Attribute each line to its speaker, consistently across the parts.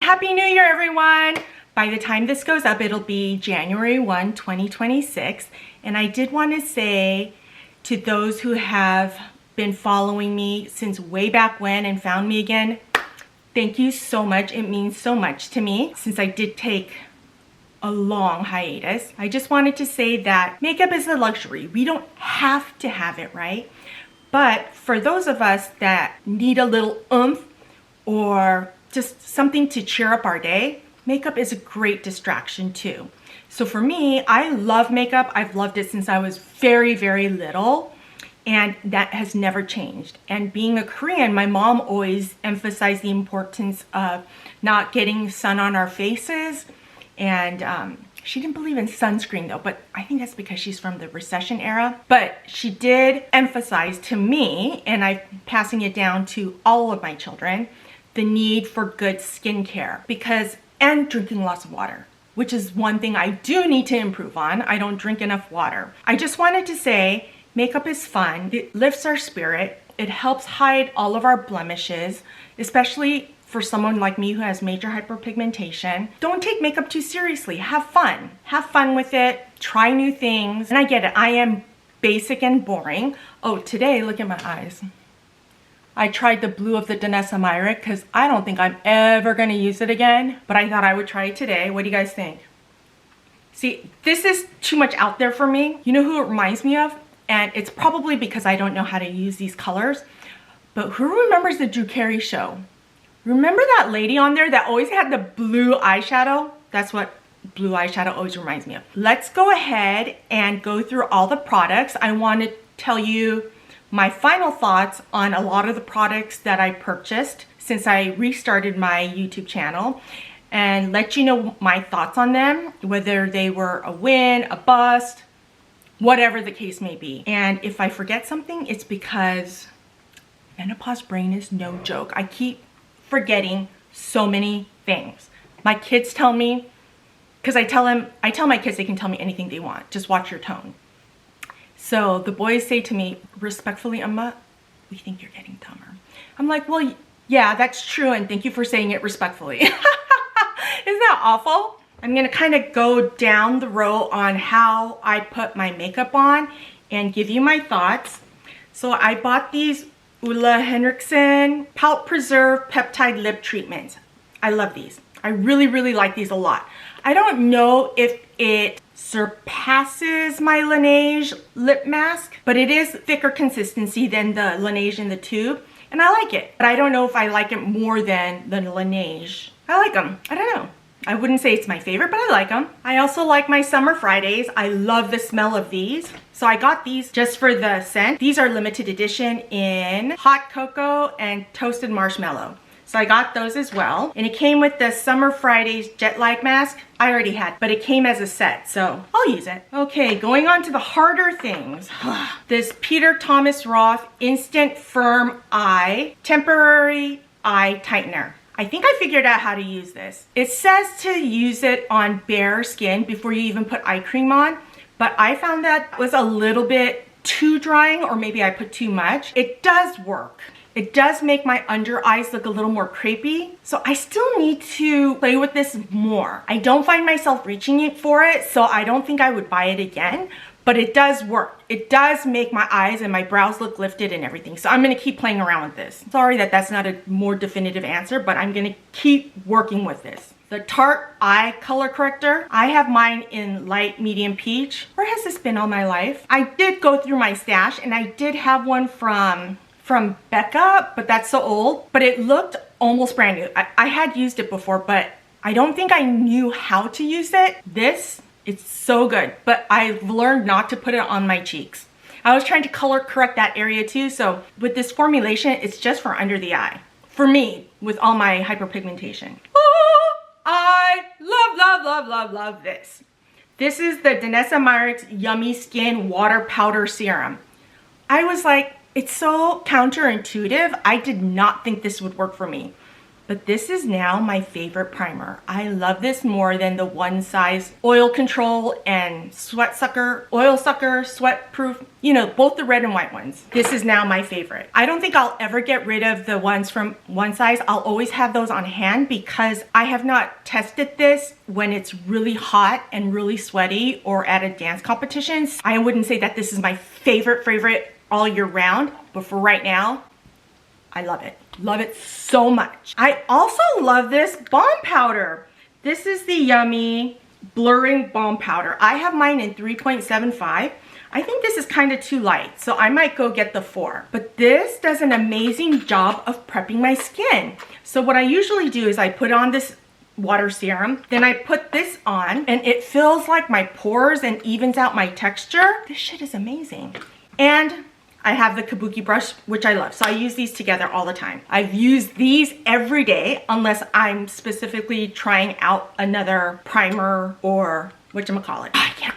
Speaker 1: Happy New Year, everyone! By the time this goes up, it'll be January 1, 2026. And I did want to say to those who have been following me since way back when and found me again, thank you so much. It means so much to me since I did take a long hiatus. I just wanted to say that makeup is a luxury. We don't have to have it, right? But for those of us that need a little oomph or just something to cheer up our day, makeup is a great distraction too. So for me, I love makeup. I've loved it since I was very, very little, and that has never changed. And being a Korean, my mom always emphasized the importance of not getting sun on our faces. And she didn't believe in sunscreen though, but I think that's because she's from the recession era. But she did emphasize to me, and I'm passing it down to all of my children, the need for good skincare and drinking lots of water, which is one thing I do need to improve on. I don't drink enough water. I just wanted to say makeup is fun. It lifts our spirit. It helps hide all of our blemishes, especially for someone like me who has major hyperpigmentation. Don't take makeup too seriously. Have fun. Have fun with it. Try new things. And I get it. I am basic and boring. Oh, today, look at my eyes. I tried the blue of the Danessa Myricks because I don't think I'm ever going to use it again, but I thought I would try it today. What do you guys think? See, this is too much out there for me. You know who it reminds me of? And it's probably because I don't know how to use these colors, but who remembers the Drew Carey show? Remember that lady on there that always had the blue eyeshadow? That's what blue eyeshadow always reminds me of. Let's go ahead and go through all the products. I want to tell you my final thoughts on a lot of the products that I purchased since I restarted my YouTube channel, and let you know my thoughts on them, whether they were a win, a bust, whatever the case may be. And if I forget something, it's because menopause brain is no joke. I keep forgetting so many things. My kids tell me, because I tell my kids they can tell me anything they want, just watch your tone. So the boys say to me, respectfully, Amma, we think you're getting dumber. I'm like, well, yeah, that's true, and thank you for saying it respectfully. Isn't that awful? I'm gonna kind of go down the row on how I put my makeup on and give you my thoughts. So I bought these Ole Henriksen Pout Preserve Peptide Lip Treatments. I love these. I really, really like these a lot. I don't know if it surpasses my Laneige lip mask, but it is thicker consistency than the Laneige in the tube, and I like it. But I don't know if I like it more than the Laneige. I like them. I don't know. I wouldn't say it's my favorite, but I like them. I also like my Summer Fridays. I love the smell of these. So I got these just for the scent. These are limited edition in hot cocoa and toasted marshmallow. So I got those as well. And it came with the Summer Fridays Jet Lag Mask. I already had, but it came as a set, so I'll use it. Okay, going on to the harder things. This Peter Thomas Roth Instant Firm Eye Temporary Eye Tightener. I think I figured out how to use this. It says to use it on bare skin before you even put eye cream on, but I found that was a little bit too drying, or maybe I put too much. It does work. It does make my under eyes look a little more crepey, so I still need to play with this more. I don't find myself reaching for it, so I don't think I would buy it again, but it does work. It does make my eyes and my brows look lifted and everything, so I'm gonna keep playing around with this. Sorry that that's not a more definitive answer, but I'm gonna keep working with this. The Tarte Eye Color Corrector. I have mine in light medium peach. Where has this been all my life? I did go through my stash, and I did have one from Becca, but that's so old, but it looked almost brand new. I had used it before, but I don't think I knew how to use it. It's so good, but I've learned not to put it on my cheeks. I was trying to color correct that area too, so with this formulation, it's just for under the eye. For me, with all my hyperpigmentation. Oh, I love, love, love, love, love this. This is the Danessa Myricks Yummy Skin Water Powder Serum. I was like, it's so counterintuitive. I did not think this would work for me. But this is now my favorite primer. I love this more than the One Size Oil Control and Sweat Sucker, Oil Sucker, Sweat Proof, you know, both the red and white ones. This is now my favorite. I don't think I'll ever get rid of the ones from One Size. I'll always have those on hand because I have not tested this when it's really hot and really sweaty or at a dance competition. I wouldn't say that this is my favorite all year round, but for right now, I love it. Love it so much. I also love this balm powder. This is the Yummy Blurring Balm Powder. I have mine in 3.75. I think this is kind of too light, so I might go get the 4. But this does an amazing job of prepping my skin. So what I usually do is I put on this water serum, then I put this on, and it fills like my pores and evens out my texture. This shit is amazing. And I have the Kabuki brush, which I love. So I use these together all the time. I've used these every day unless I'm specifically trying out another primer or whatchamacallit. I can't.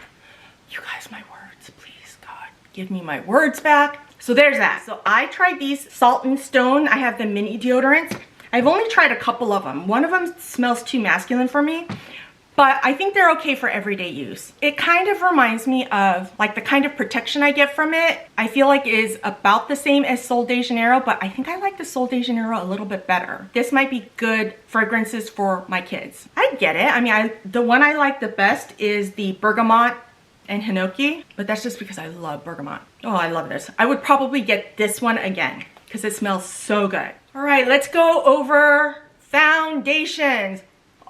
Speaker 1: You guys, my words, please, God, give me my words back. So there's that. So I tried these Salt and Stone. I have the mini deodorants. I've only tried a couple of them. One of them smells too masculine for me, but I think they're okay for everyday use. It kind of reminds me of like the kind of protection I get from it. I feel like is about the same as Sol de Janeiro, but I think I like the Sol de Janeiro a little bit better. This might be good fragrances for my kids. I get it. I mean, the one I like the best is the Bergamot and Hinoki, but that's just because I love bergamot. Oh, I love this. I would probably get this one again because it smells so good. All right, let's go over foundations.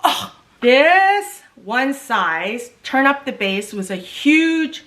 Speaker 1: Oh, this One Size Turn Up the Base was a huge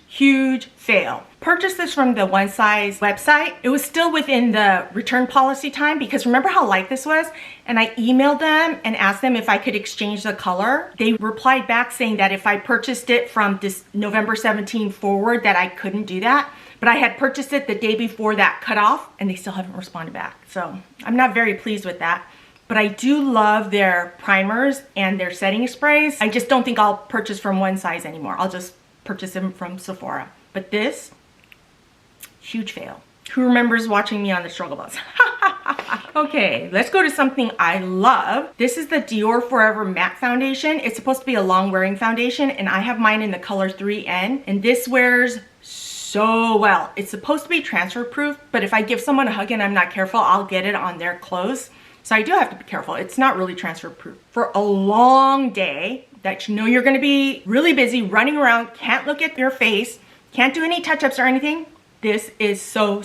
Speaker 1: fail. Purchased this from the One Size website. It was still within the return policy time because remember how light this was? And I emailed them and asked them if I could exchange the color. They replied back saying that if I purchased it from this November 17 forward that I couldn't do that. But I had purchased it the day before that cutoff and they still haven't responded back. So I'm not very pleased with that. But I do love their primers and their setting sprays. I just don't think I'll purchase from One Size anymore. I'll just purchase them from Sephora. But this, huge fail. Who remembers watching me on the struggle bus? Okay, let's go to something I love. This is the Dior Forever Matte Foundation. It's supposed to be a long wearing foundation and I have mine in the color 3N. And this wears so well. It's supposed to be transfer proof, but if I give someone a hug and I'm not careful, I'll get it on their clothes. So I do have to be careful. It's not really transfer proof. For a long day that you know you're gonna be really busy running around, can't look at your face, can't do any touch-ups or anything, this is so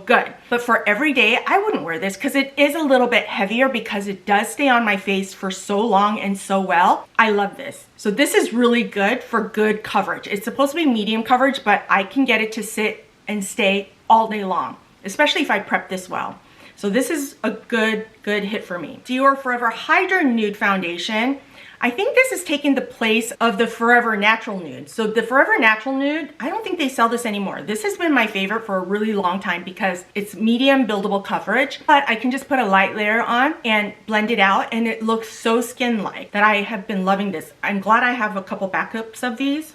Speaker 1: good. But for every day, I wouldn't wear this because it is a little bit heavier because it does stay on my face for so long and so well. I love this. So this is really good for good coverage. It's supposed to be medium coverage, but I can get it to sit and stay all day long, especially if I prep this well. So this is a good hit for me. Dior Forever Hydra Nude Foundation. I think this is taking the place of the Forever Natural Nude. So the Forever Natural Nude, I don't think they sell this anymore. This has been my favorite for a really long time because it's medium buildable coverage, but I can just put a light layer on and blend it out and it looks so skin-like that I have been loving this. I'm glad I have a couple backups of these.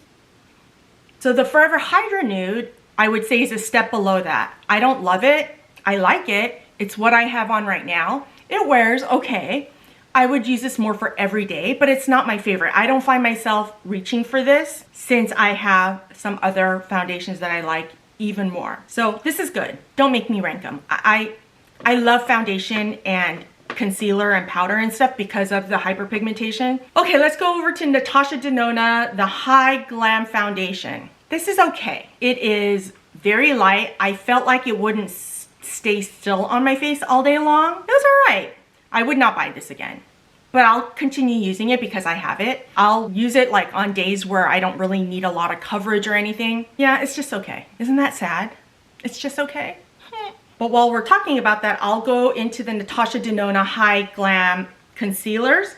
Speaker 1: So the Forever Hydra Nude, I would say is a step below that. I don't love it. I like it. It's what I have on right now. It wears okay. I would use this more for every day, but it's not my favorite. I don't find myself reaching for this since I have some other foundations that I like even more. So this is good. Don't make me rank them. I love foundation and concealer and powder and stuff because of the hyperpigmentation. Okay, let's go over to Natasha Denona, the High Glam Foundation. This is okay. It is very light. I felt like it wouldn't stay still on my face all day long. It was all right. I would not buy this again, but I'll continue using it because I have it. I'll use it like on days where I don't really need a lot of coverage or anything. Yeah, it's just okay. Isn't that sad? It's just okay. But while we're talking about that, I'll go into the Natasha Denona High Glam Concealers.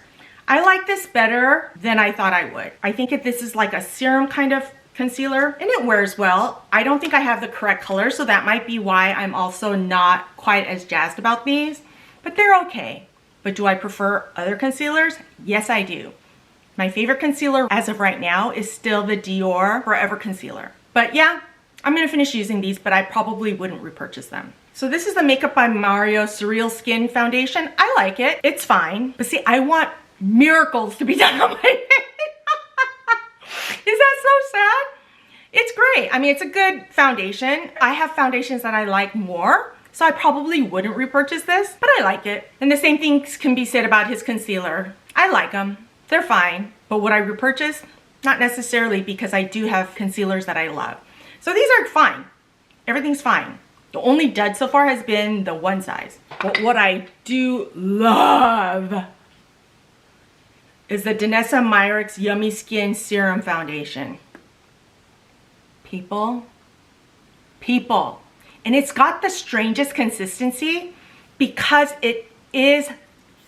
Speaker 1: I like this better than I thought I would. I think this is like a serum kind of concealer and it wears well. I don't think I have the correct color, so that might be why I'm also not quite as jazzed about these. But they're okay. But do I prefer other concealers? Yes, I do. My favorite concealer as of right now is still the Dior Forever Concealer. But yeah, I'm gonna finish using these, but I probably wouldn't repurchase them. So this is the Makeup by Mario Surreal Skin Foundation. I like it. It's fine. But see, I want miracles to be done on my face. Is that so sad? It's great. I mean, it's a good foundation. I have foundations that I like more, so I probably wouldn't repurchase this, but I like it. And the same things can be said about his concealer. I like them. They're fine. But would I repurchase? Not necessarily, because I do have concealers that I love. So these are fine. Everything's fine. The only dud so far has been the one size. But what I do love is the Danessa Myricks Yummy Skin Serum Foundation. People. And it's got the strangest consistency because it is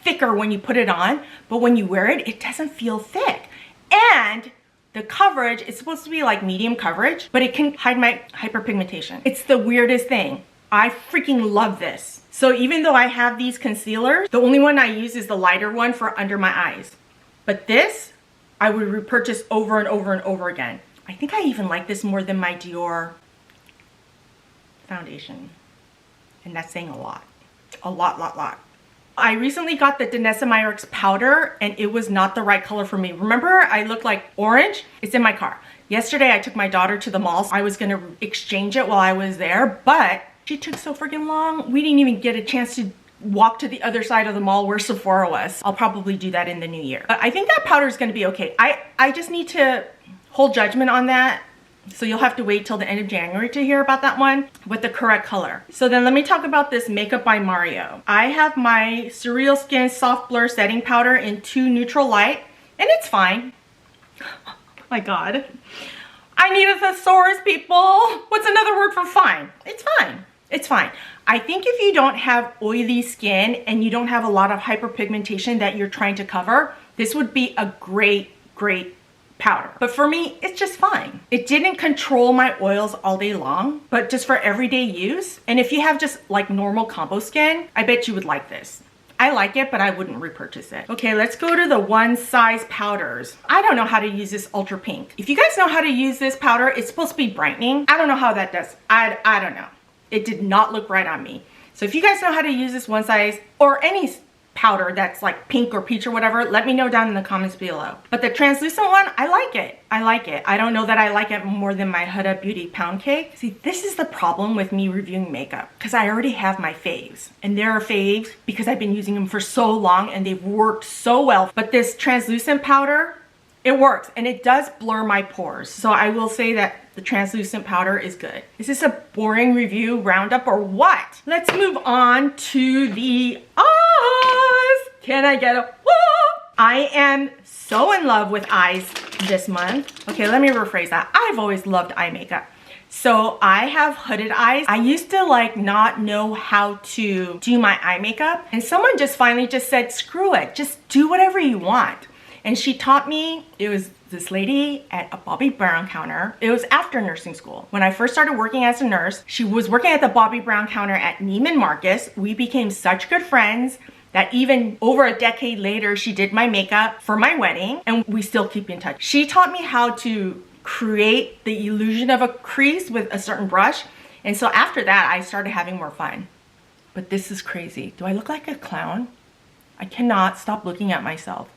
Speaker 1: thicker when you put it on, but when you wear it, it doesn't feel thick. And the coverage is supposed to be like medium coverage, but it can hide my hyperpigmentation. It's the weirdest thing. I freaking love this. So even though I have these concealers, the only one I use is the lighter one for under my eyes. But this, I would repurchase over and over and over again. I think I even like this more than my Dior foundation. And that's saying a lot. A lot. I recently got the Danessa Myricks powder and it was not the right color for me. Remember I looked like orange? It's in my car. Yesterday I took my daughter to the mall. I was gonna exchange it while I was there, but she took so freaking long. We didn't even get a chance to walk to the other side of the mall where Sephora was. I'll probably do that in the new year. But I think that powder is gonna be okay. I just need to hold judgment on that. So you'll have to wait till the end of January to hear about that one with the correct color. So then let me talk about this Makeup by Mario. I have my Surreal Skin Soft Blur Setting Powder in 2 Neutral Light, and it's fine. Oh my God. I need a thesaurus, people. What's another word for fine? It's fine. It's fine. I think if you don't have oily skin and you don't have a lot of hyperpigmentation that you're trying to cover, this would be a great powder. But for me, it's just fine. It didn't control my oils all day long, but just for everyday use. And if you have just like normal combo skin, I bet you would like this. I like it, but I wouldn't repurchase it. Okay, let's go to the one size powders. I don't know how to use this Ultra Pink. If you guys know how to use this powder, it's supposed to be brightening. I don't know how that does. I don't know. It did not look right on me. So if you guys know how to use this one size or any powder that's like pink or peach or whatever, let me know down in the comments below. But the translucent one, I like it. I don't know that I like it more than my Huda Beauty Pound Cake. See, this is the problem with me reviewing makeup, because I already have my faves, and there are faves because I've been using them for so long and they've worked so well. But this translucent powder, it works and it does blur my pores. So I will say that the translucent powder is good. Is this a boring review roundup or what? Let's move on to the eyes. Can I get a whoa? I am so in love with eyes this month. Okay, let me rephrase that. I've always loved eye makeup. So I have hooded eyes. I used to like not know how to do my eye makeup, and someone just finally just said, screw it, just do whatever you want. And she taught me. It was this lady at a Bobbi Brown counter. It was after nursing school. When I first started working as a nurse, she was working at the Bobbi Brown counter at Neiman Marcus. We became such good friends that even over a decade later, she did my makeup for my wedding, and we still keep in touch. She taught me how to create the illusion of a crease with a certain brush. And so after that, I started having more fun. But this is crazy. Do I look like a clown? I cannot stop looking at myself.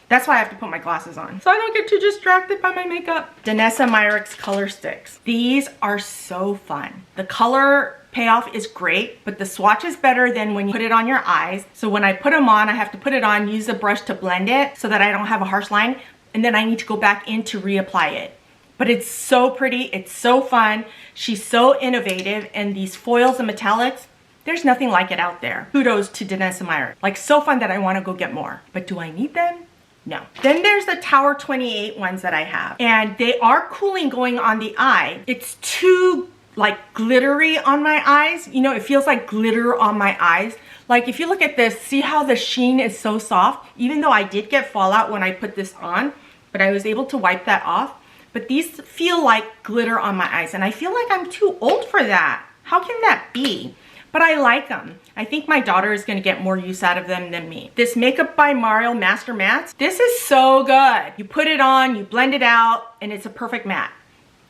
Speaker 1: That's why I have to put my glasses on, so I don't get too distracted by my makeup. Danessa Myricks Color Sticks. These are so fun. The color payoff is great, but the swatch is better than when you put it on your eyes. So when I put them on, I have to put it on, use a brush to blend it so that I don't have a harsh line, and then I need to go back in to reapply it. But it's so pretty, it's so fun. She's so innovative, and these foils and metallics, there's nothing like it out there. Kudos to Danessa Myricks. Like, so fun that I want to go get more. But do I need them? No. Then there's the Tower 28 ones that I have, and they are cooling going on the eye. It's too like glittery on my eyes. You know, it feels like glitter on my eyes. Like if you look at this, see how the sheen is so soft? Even though I did get fallout when I put this on, but I was able to wipe that off. But these feel like glitter on my eyes, and I feel like I'm too old for that. How can that be? But I like them. I think my daughter is gonna get more use out of them than me. This Makeup by Mario Master Mattes, this is so good. You put it on, you blend it out, and it's a perfect matte.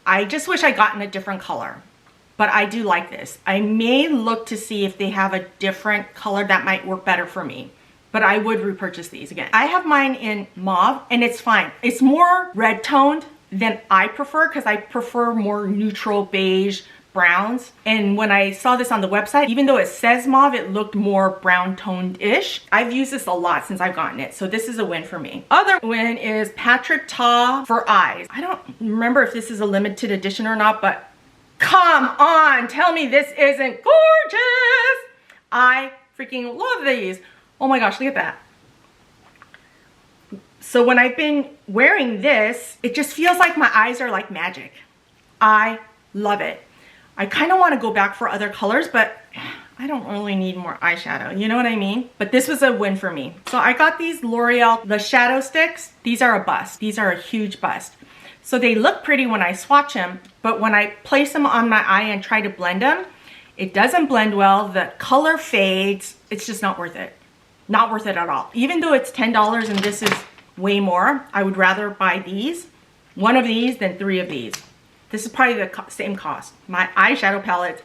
Speaker 1: I just wish I gotten a different color. but I do like this. I may look to see if they have a different color that might work better for me, but I would repurchase these again. I have mine in mauve and it's fine. It's more red toned than I prefer because I prefer more neutral beige browns. And when I saw this on the website, even though it says mauve, it looked more brown toned-ish. I've used this a lot since I've gotten it, so this is a win for me. Other win is Patrick Ta for eyes. I don't remember if this is a limited edition or not, but come on, tell me this isn't gorgeous. I freaking love these. Oh my gosh, look at that. So when I've been wearing this, it just feels like my eyes are like magic. I love it. I kind of want to go back for other colors, but I don't really need more eyeshadow. You know what I mean? But this was a win for me. So I got these L'Oreal, the shadow sticks. These are a bust. These are a huge bust. So they look pretty when I swatch them, but when I place them on my eye and try to blend them, it doesn't blend well. The color fades. It's just not worth it. Not worth it at all. Even though it's $10 and this is way more, I would rather buy these, one of these, than 3 of these. This is probably the same cost. My eyeshadow palette,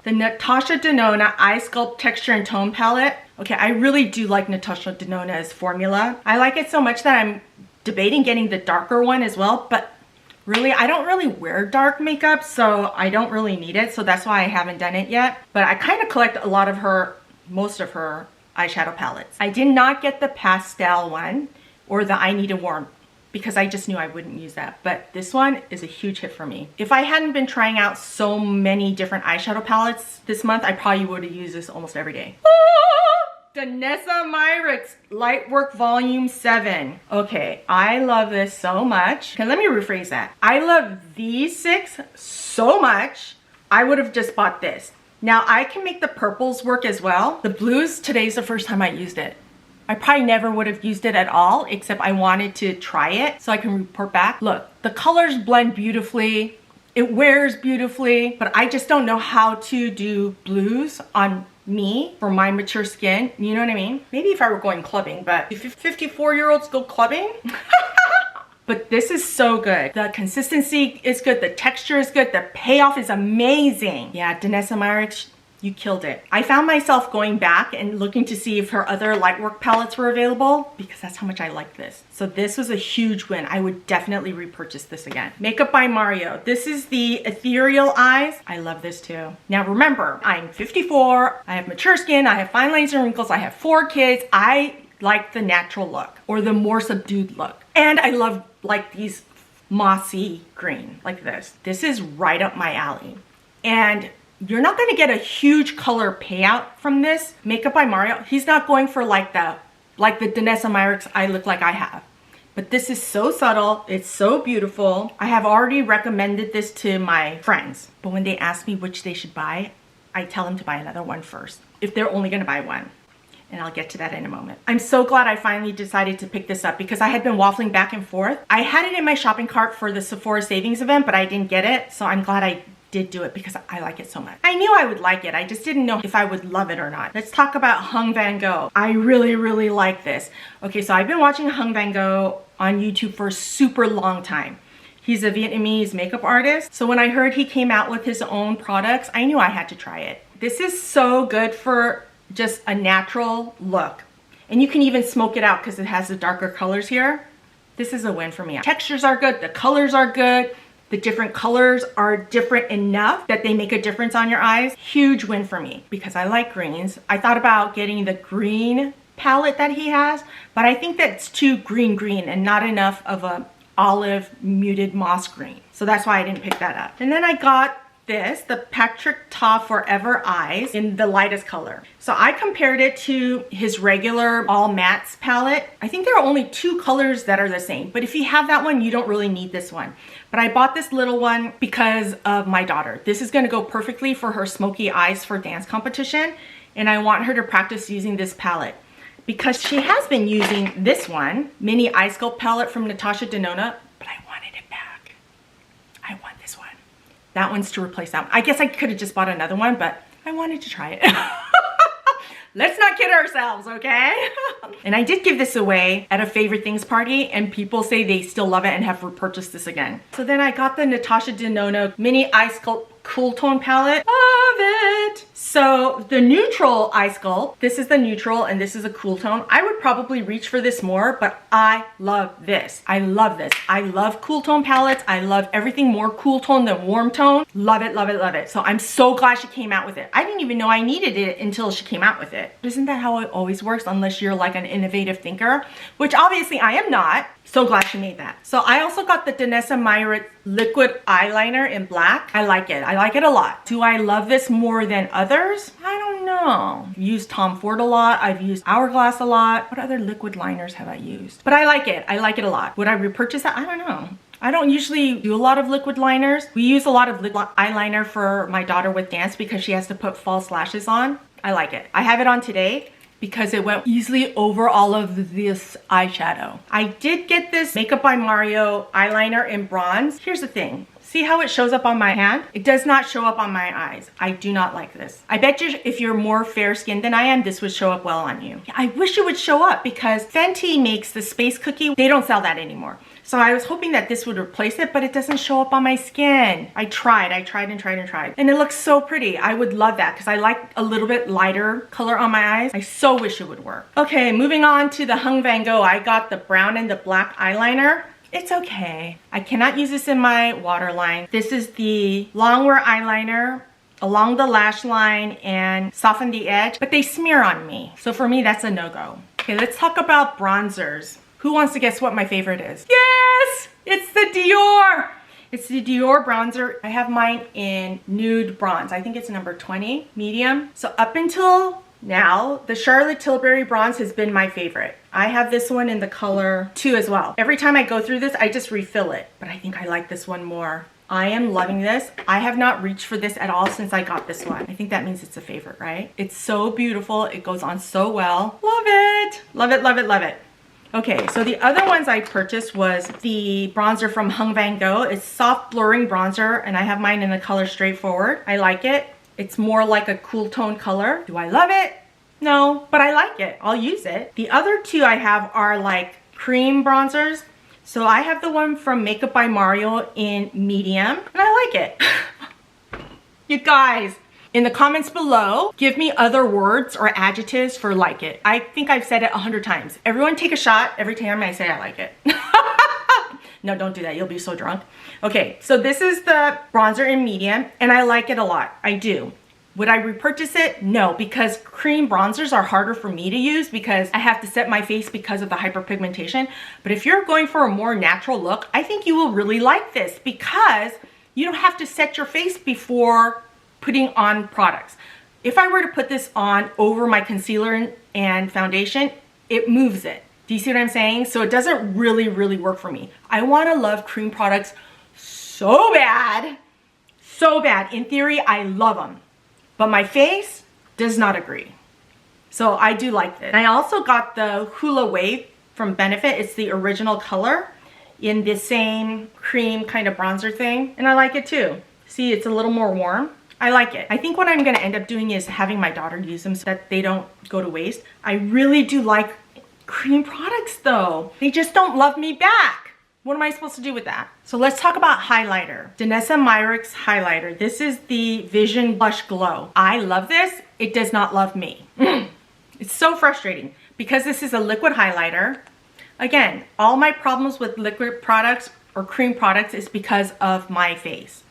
Speaker 1: the Natasha Denona Eye Sculpt Texture and Tone Palette. Okay, I really do like Natasha Denona's formula. I like it so much that I'm debating getting the darker one as well, but really, I don't really wear dark makeup, so I don't really need it, so that's why I haven't done it yet. But I kind of collect a lot of her, most of her eyeshadow palettes. I did not get the pastel one or the I Need a Warm because I just knew I wouldn't use that. But this one is a huge hit for me. If I hadn't been trying out so many different eyeshadow palettes this month, I probably would have used this almost every day. Danessa Myricks Lightwork Volume 7. Okay, I love this so much. Okay, let me rephrase that. I love these 6 so much, I would have just bought this. Now I can make the purples work as well. The blues, today's the first time I used it. I probably never would have used it at all, except I wanted to try it so I can report back. Look, the colors blend beautifully. It wears beautifully, but I just don't know how to do blues on me for my mature skin. You know what I mean? Maybe if I were going clubbing, but if 54-year-olds go clubbing, but this is so good. The consistency is good. The texture is good. The payoff is amazing. Yeah, Danessa Myricks, you killed it. I found myself going back and looking to see if her other Lightwork palettes were available because that's how much I like this. So this was a huge win. I would definitely repurchase this again. Makeup by Mario. This is the Ethereal Eyes. I love this too. Now remember, I'm 54. I have mature skin. I have fine lines and wrinkles. I have 4 kids. I like the natural look or the more subdued look. And I love like these mossy green like this. This is right up my alley. And you're not going to get a huge color payout from this. Makeup by Mario, he's not going for like the Danessa Myricks I look like I have. But this is so subtle. It's so beautiful. I have already recommended this to my friends. But when they ask me which they should buy, I tell them to buy another one first, if they're only going to buy one. And I'll get to that in a moment. I'm so glad I finally decided to pick this up because I had been waffling back and forth. I had it in my shopping cart for the Sephora savings event, but I didn't get it. So I'm glad I did do it because I like it so much. I knew I would like it. I just didn't know if I would love it or not. Let's talk about Hung Van Gogh. I really, really like this. Okay, so I've been watching Hung Van Gogh on YouTube for a super long time. He's a Vietnamese makeup artist. So when I heard he came out with his own products, I knew I had to try it. This is so good for just a natural look. And you can even smoke it out because it has the darker colors here. This is a win for me. Textures are good. The colors are good. The different colors are different enough that they make a difference on your eyes. Huge win for me because I like greens. I thought about getting the green palette that he has, but I think that's too green and not enough of a olive muted moss green. So that's why I didn't pick that up. And then I got this, the Patrick Ta Forever Eyes in the lightest color. So I compared it to his regular all mattes palette. I think there are only 2 colors that are the same, but if you have that one, you don't really need this one. But I bought this little one because of my daughter. This is gonna go perfectly for her smoky eyes for dance competition, and I want her to practice using this palette because she has been using this one, Mini Eye Sculpt palette from Natasha Denona, but I wanted it back. I want this one. That one's to replace that one. I guess I could have just bought another one, but I wanted to try it. Let's not kid ourselves, okay? And I did give this away at a favorite things party and people say they still love it and have repurchased this again. So then I got the Natasha Denona Mini Eye Sculpt Cool Tone palette. Love it. So the neutral eye sculpt, this is the neutral and this is a cool tone. I would probably reach for this more, but I love this. I love this. I love cool tone palettes. I love everything more cool tone than warm tone. Love it, love it, love it. So I'm so glad she came out with it. I didn't even know I needed it until she came out with it. Isn't that how it always works unless you're like an innovative thinker? Which obviously I am not. So glad she made that. So I also got the Danessa Myricks liquid eyeliner in black. I like it. I like it a lot. Do I love this more than others? I don't know. I've used Tom Ford a lot. I've used Hourglass a lot. What other liquid liners have I used? But I like it. I like it a lot. Would I repurchase that? I don't know. I don't usually do a lot of liquid liners. We use a lot of liquid eyeliner for my daughter with dance because she has to put false lashes on. I like it. I have it on today because it went easily over all of this eyeshadow. I did get this Makeup by Mario eyeliner in bronze. Here's the thing. See how it shows up on my hand? It does not show up on my eyes. I do not like this. I bet you if you're more fair skinned than I am, this would show up well on you. I wish it would show up because Fenty makes the Space Cookie. They don't sell that anymore. So I was hoping that this would replace it, but it doesn't show up on my skin. I tried and tried. And it looks so pretty. I would love that because I like a little bit lighter color on my eyes. I so wish it would work. Okay, moving on to the Hung Van Gogh. I got the brown and the black eyeliner. It's okay. I cannot use this in my waterline. This is the longwear eyeliner along the lash line and soften the edge, but they smear on me. So for me, that's a no-go. Okay, let's talk about bronzers. Who wants to guess what my favorite is? Yes! It's the Dior! It's the Dior bronzer. I have mine in nude bronze. I think it's number 20, medium. So up until now, the Charlotte Tilbury bronze has been my favorite. I have this one in the color 2 as well. Every time I go through this, I just refill it. But I think I like this one more. I am loving this. I have not reached for this at all since I got this one. I think that means it's a favorite, right? It's so beautiful. It goes on so well. Love it. Love it, love it, love it. Okay, so the other ones I purchased was the bronzer from Hung Van Gogh. It's soft blurring bronzer and I have mine in the color Straightforward. I like it. It's more like a cool tone color. Do I love it? No, but I like it. I'll use it. The other two I have are like cream bronzers. So I have the one from Makeup by Mario in medium and I like it. You guys, in the comments below, give me other words or adjectives for like it. I think I've said it 100 times. Everyone take a shot every time I say I like it. No, don't do that. You'll be so drunk. Okay, so this is the bronzer in medium and I like it a lot. I do. Would I repurchase it? No, because cream bronzers are harder for me to use because I have to set my face because of the hyperpigmentation. But if you're going for a more natural look, I think you will really like this because you don't have to set your face before putting on products. If I were to put this on over my concealer and foundation, it moves it. Do you see what I'm saying? So it doesn't really work for me. I want to love cream products so bad. So bad. In theory, I love them. But my face does not agree. So I do like this. I also got the Hula Wave from Benefit. It's the original color in the same cream kind of bronzer thing. And I like it too. See, it's a little more warm. I like it. I think what I'm going to end up doing is having my daughter use them so that they don't go to waste. I really do like cream products though. They just don't love me back. What am I supposed to do with that? So let's talk about highlighter. Danessa Myricks highlighter. This is the Vision Blush Glow. I love this. It does not love me. It's so frustrating because this is a liquid highlighter. Again, all my problems with liquid products or cream products is because of my face.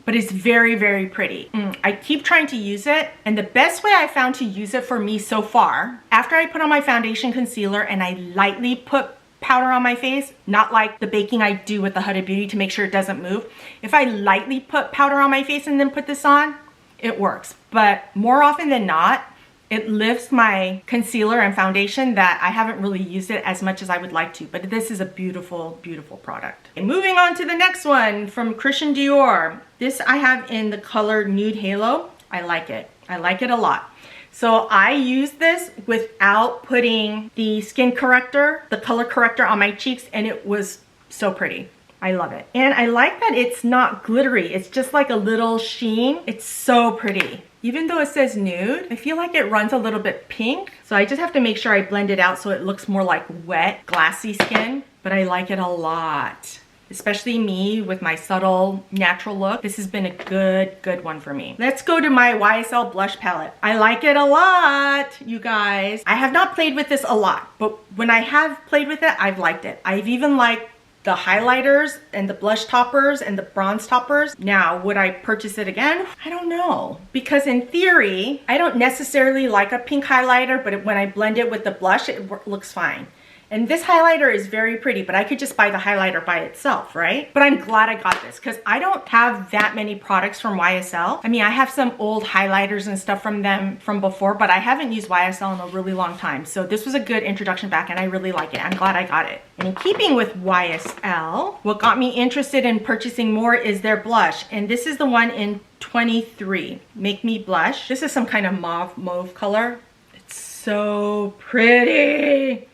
Speaker 1: But it's very pretty. I keep trying to use it, and the best way I found to use it for me so far, after I put on my foundation concealer and I lightly put powder on my face, not like the baking I do with the Huda Beauty to make sure it doesn't move. If I lightly put powder on my face and then put this on, it works. But more often than not, it lifts my concealer and foundation that I haven't really used it as much as I would like to. But this is a beautiful product. And moving on to the next one from Christian Dior. This I have in the color Nude Halo. I like it. I like it a lot. So I use this without putting the skin corrector, the color corrector on my cheeks, and it was so pretty. I love it. And I like that it's not glittery. It's just like a little sheen. It's so pretty. Even though it says nude, I feel like it runs a little bit pink. So I just have to make sure I blend it out so it looks more like wet, glassy skin. But I like it a lot. especially me with my subtle natural look. This has been a good one for me. Let's go to my YSL blush palette. I like it a lot, you guys. I have not played with this a lot, but when I have played with it, I've liked it. I've even liked the highlighters and the blush toppers and the bronze toppers. Now, would I purchase it again? I don't know. Because in theory, I don't necessarily like a pink highlighter, but when I blend it with the blush, it looks fine. And this highlighter is very pretty, but I could just buy the highlighter by itself, right? But I'm glad I got this because I don't have that many products from YSL. I mean, I have some old highlighters and stuff from them from before, but I haven't used YSL in a really long time. So this was a good introduction back and I really like it. I'm glad I got it. And in keeping with YSL, what got me interested in purchasing more is their blush. And this is the one in 23, Make Me Blush. This is some kind of mauve color. It's so pretty.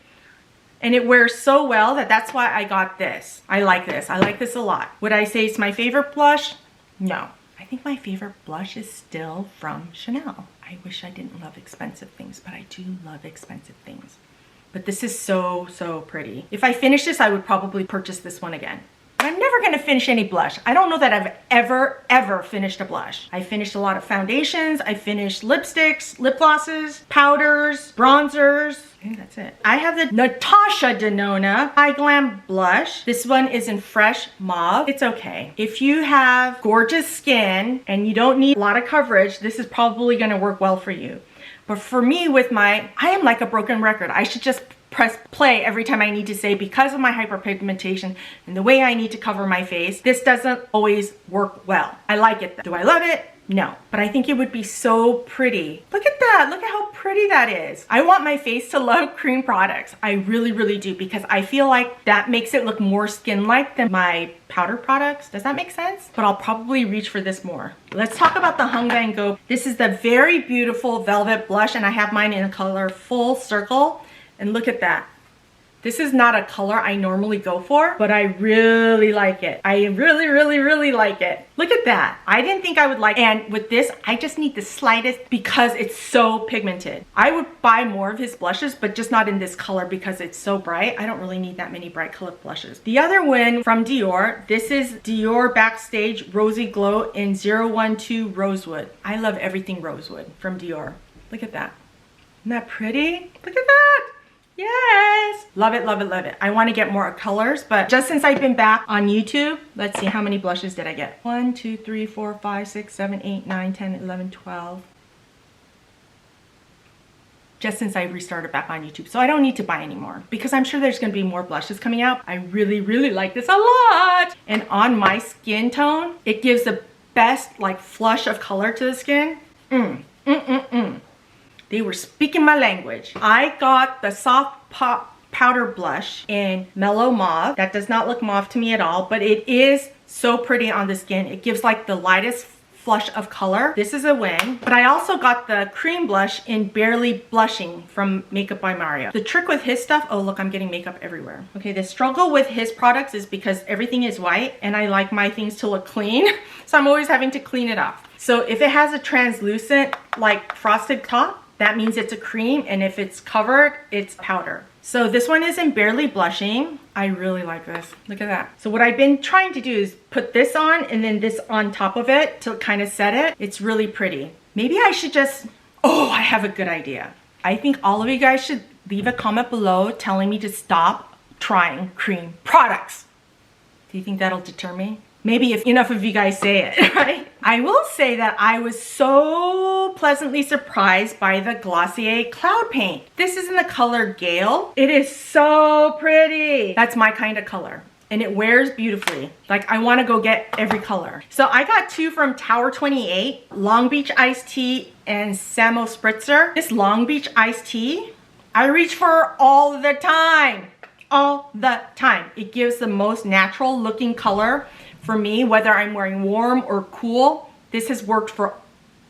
Speaker 1: And it wears so well that's why I got this. I like this. I like this a lot. Would I say it's my favorite blush? No. I think my favorite blush is still from Chanel. I wish I didn't love expensive things, but I do love expensive things. But this is so pretty. If I finish this, I would probably purchase this one again. But I'm never gonna finish any blush. I don't know that I've ever finished a blush. I finished a lot of foundations. I finished lipsticks, lip glosses, powders, bronzers. I think that's it. I have the Natasha Denona High Glam Blush. This one is in Fresh Mauve. It's okay. If you have gorgeous skin and you don't need a lot of coverage, this is probably gonna work well for you. But for me, I am like a broken record. I should just press play every time I need to say, because of my hyperpigmentation and the way I need to cover my face, this doesn't always work well. I like it though. Do I love it? No, but I think it would be so pretty. Look at that. Look at how pretty that is. I want my face to love cream products. I really do, because I feel like that makes it look more skin-like than my powder products. Does that make sense? But I'll probably reach for this more. Let's talk about the Hung Van Gogh. This is the very beautiful velvet blush, and I have mine in a color Full Circle. And look at that. This is not a color I normally go for, but I really like it. I really like it. Look at that. I didn't think I would like it. And with this, I just need the slightest because it's so pigmented. I would buy more of his blushes, but just not in this color because it's so bright. I don't really need that many bright colored blushes. The other one from Dior, this is Dior Backstage Rosy Glow in 012 Rosewood. I love everything Rosewood from Dior. Look at that. Isn't that pretty? Look at that. Yes, love it. I want to get more colors, but just since I've been back on YouTube, let's see, how many blushes did I get? 1, 2, 3, 4, 5, 6, 7, 8, 9, 10, 11, 12. Just since I restarted back on YouTube. So I don't need to buy any more because I'm sure there's going to be more blushes coming out. I really like this a lot. And on my skin tone, it gives the best like flush of color to the skin. They were speaking my language. I got the Soft Pop Powder Blush in Mellow Mauve. That does not look mauve to me at all, but it is so pretty on the skin. It gives like the lightest flush of color. This is a win. But I also got the cream blush in Barely Blushing from Makeup by Mario. The trick with his stuff, oh look, I'm getting makeup everywhere. Okay, the struggle with his products is because everything is white and I like my things to look clean. So I'm always having to clean it off. So if it has a translucent like frosted top, that means it's a cream, and if it's covered, it's powder. So this one is in Barely Blushing. I really like this. Look at that. So what I've been trying to do is put this on and then this on top of it to kind of set it. It's really pretty. Maybe I should just, oh, I have a good idea. I think all of you guys should leave a comment below telling me to stop trying cream products. Do you think that'll deter me? Maybe if enough of you guys say it, right? I will say that I was so pleasantly surprised by the Glossier Cloud Paint. This is in the color Gale. It is so pretty. That's my kind of color. And it wears beautifully. Like I want to go get every color. So I got two from Tower 28, Long Beach Iced Tea and Samo Spritzer. This Long Beach Iced Tea, I reach for all the time. All the time. It gives the most natural looking color for me, whether I'm wearing warm or cool. This has worked for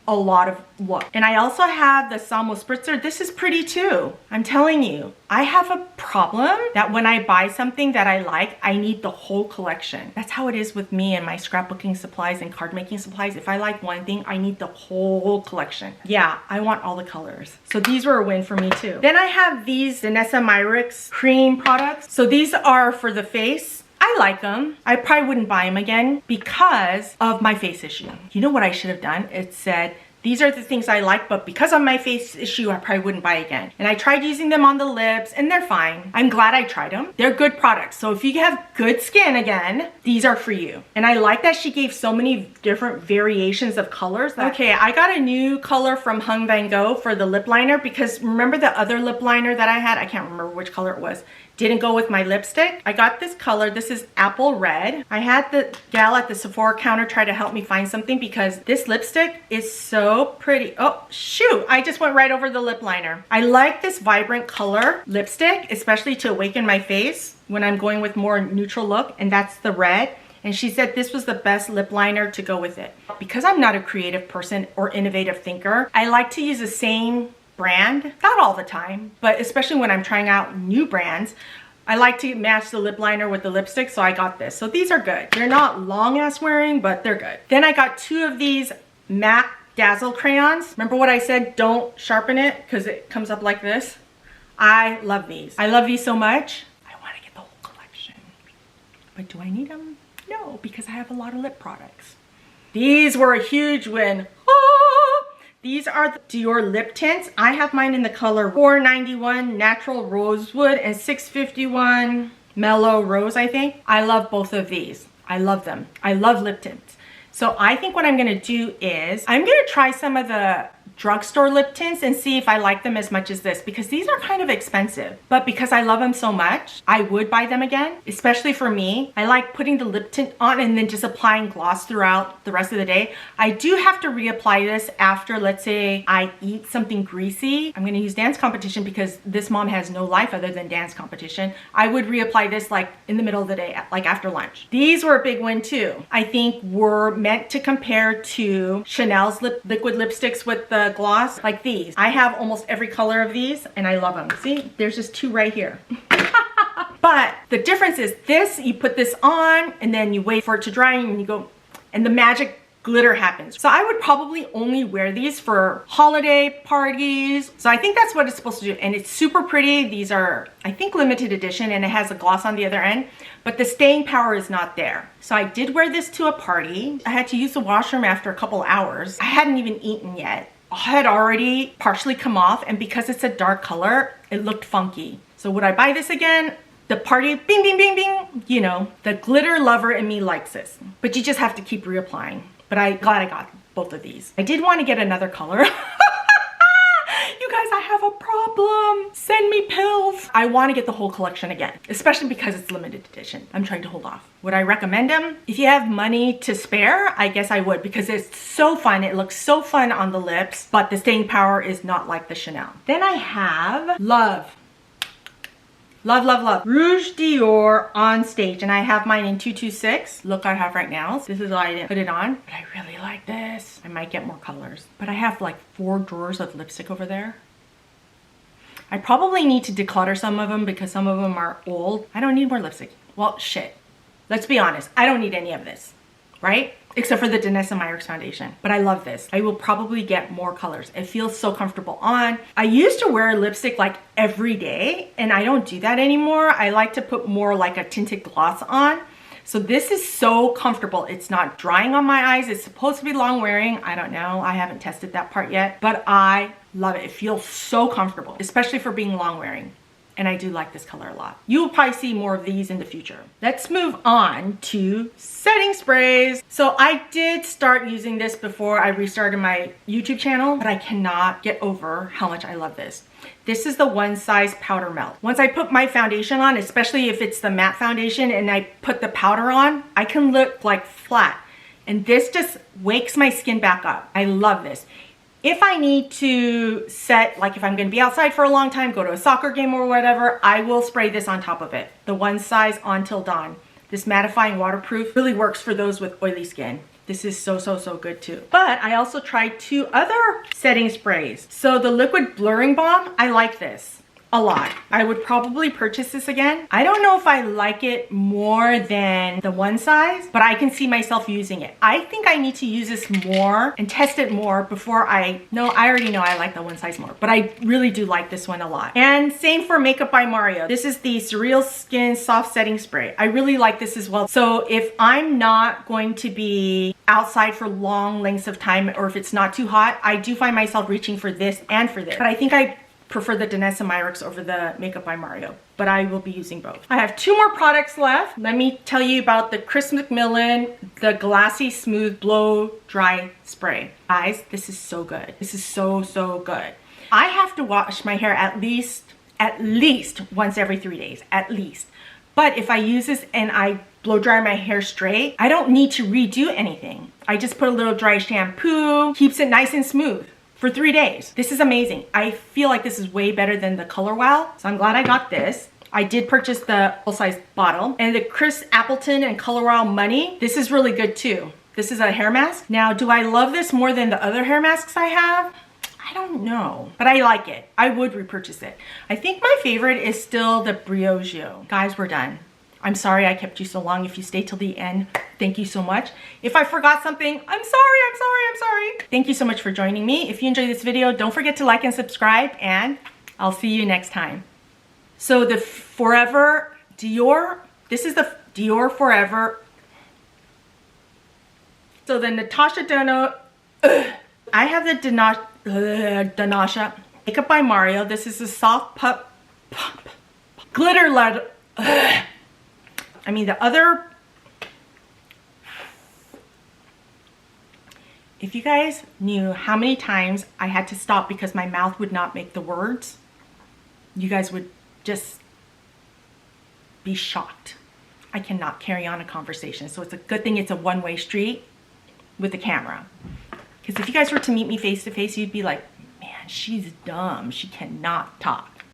Speaker 1: a lot of look. And I also have the Samo Spritzer. This is pretty too. I'm telling you, I have a problem that when I buy something that I like, I need the whole collection. That's how it is with me and my scrapbooking supplies and card making supplies. If I like one thing, I need the whole collection. Yeah, I want all the colors. So these were a win for me too. Then I have these Vanessa Myricks cream products. So these are for the face. I like them. I probably wouldn't buy them again because of my face issue. You know what I should have done? It said, these are the things I like, but because of my face issue, I probably wouldn't buy again. And I tried using them on the lips and they're fine. I'm glad I tried them. They're good products. So if you have good skin again, these are for you. And I like that she gave so many different variations of colors. Okay, I got a new color from Hung Van Gogh for the lip liner because remember the other lip liner that I had? I can't remember which color it was. Didn't go with my lipstick. I got this color. This is apple red. I had the gal at the Sephora counter try to help me find something because this lipstick is so pretty. Oh, shoot. I just went right over the lip liner. I like this vibrant color lipstick, especially to awaken my face when I'm going with more neutral look, and that's the red. And she said this was the best lip liner to go with it. Because I'm not a creative person or innovative thinker, I like to use the same brand, not all the time, but especially when I'm trying out new brands, I like to match the lip liner with the lipstick, so I got this. So these are good. They're not long ass wearing, but they're good. Then I got 2 of these matte Dazzle crayons. Remember what I said? Don't sharpen it because it comes up like this. I love these. I love these so much. I want to get the whole collection. But do I need them? No, because I have a lot of lip products. These were a huge win. These are the Dior lip tints. I have mine in the color 491 Natural Rosewood and 651 Mellow Rose, I think. I love both of these. I love them. I love lip tints. So I think what I'm gonna do is I'm gonna try some of the drugstore lip tints and see if I like them as much as this because these are kind of expensive. But because I love them so much, I would buy them again, especially for me. I like putting the lip tint on and then just applying gloss throughout the rest of the day. I do have to reapply this after, let's say, I eat something greasy. I'm gonna use dance competition because this mom has no life other than dance competition. I would reapply this like in the middle of the day, like after lunch. These were a big win too. I think were meant to compare to Chanel's liquid lipsticks with the gloss, like these. I have almost every color of these and I love them. See, there's just 2 right here. But the difference is this, you put this on and then you wait for it to dry and you go, and the magic glitter happens. So I would probably only wear these for holiday parties. So I think that's what it's supposed to do. And it's super pretty. These are, I think, limited edition and it has a gloss on the other end, but the staying power is not there. So I did wear this to a party. I had to use the washroom after a couple hours. I hadn't even eaten yet. I had already partially come off, and because it's a dark color, it looked funky. So would I buy this again? The party, bing, bing, bing, bing. You know, the glitter lover in me likes this, but you just have to keep reapplying. But I'm glad I got both of these. I did want to get another color. You guys, I have a problem. Send me pills. I want to get the whole collection again, especially because it's limited edition. I'm trying to hold off. Would I recommend them? If you have money to spare, I guess I would because it's so fun. It looks so fun on the lips, but the staying power is not like the Chanel. Then I have Love. Love, love, love. Rouge Dior On Stage. And I have mine in 226. Look I have right now. This is why I didn't put it on. But I really like this. I might get more colors. But I have like 4 drawers of lipstick over there. I probably need to declutter some of them because some of them are old. I don't need more lipstick. Well, shit. Let's be honest. I don't need any of this. Right? Except for the Danessa Myricks foundation. But I love this. I will probably get more colors. It feels so comfortable on. I used to wear lipstick like every day and I don't do that anymore. I like to put more like a tinted gloss on. So this is so comfortable. It's not drying on my eyes. It's supposed to be long wearing. I don't know. I haven't tested that part yet, but I love it. It feels so comfortable, especially for being long wearing. And I do like this color a lot. You will probably see more of these in the future. Let's move on to setting sprays. So I did start using this before I restarted my YouTube channel, but I cannot get over how much I love this. This is the One Size Powder Melt. Once I put my foundation on, especially if it's the matte foundation and I put the powder on, I can look like flat. And this just wakes my skin back up. I love this. If I need to set, like if I'm gonna be outside for a long time, go to a soccer game or whatever, I will spray this on top of it. The One Size On Till Dawn. This mattifying waterproof really works for those with oily skin. This is so, so, so good too. But I also tried 2 other setting sprays. So the Liquid Blurring Balm, I like this. a lot. I would probably purchase this again. I don't know if I like it more than the one size, but I can see myself using it. I think I need to use this more and test it more before I already know I like the one size more, but I really do like this one a lot. And same for Makeup by Mario. This is the Surreal Skin Soft Setting Spray. I really like this as well. So if I'm not going to be outside for long lengths of time, or if it's not too hot, I do find myself reaching for this and for this. But I think I prefer the Danessa Myricks over the Makeup by Mario, but I will be using both. I have 2 more products left. Let me tell you about the Chris McMillan, the Glassy Smooth Blow Dry Spray. Guys, this is so good. This is so, so good. I have to wash my hair at least once every 3 days, at least. But if I use this and I blow dry my hair straight, I don't need to redo anything. I just put a little dry shampoo, keeps it nice and smooth for 3 days. This is amazing. I feel like this is way better than the Color Wow, so I'm glad I got this. I did purchase the full-size bottle. And the Chris Appleton and Color Wow Money, this is really good too. This is a hair mask. Now, do I love this more than the other hair masks I have? I don't know, but I like it. I would repurchase it. I think my favorite is still the Briogeo. Guys, we're done. I'm sorry I kept you so long. If you stayed till the end, thank you so much. If I forgot something, I'm sorry. Thank you so much for joining me. If you enjoyed this video, don't forget to like and subscribe, and I'll see you next time. So the Forever Dior, this is the Dior Forever. So the Natasha Denona, I have the Danasha Makeup by Mario. This is the soft glitter leather. I mean, the other, if you guys knew how many times I had to stop because my mouth would not make the words, you guys would just be shocked. I cannot carry on a conversation. So it's a good thing it's a one-way street with the camera. Because if you guys were to meet me face to face, you'd be like, man, she's dumb. She cannot talk.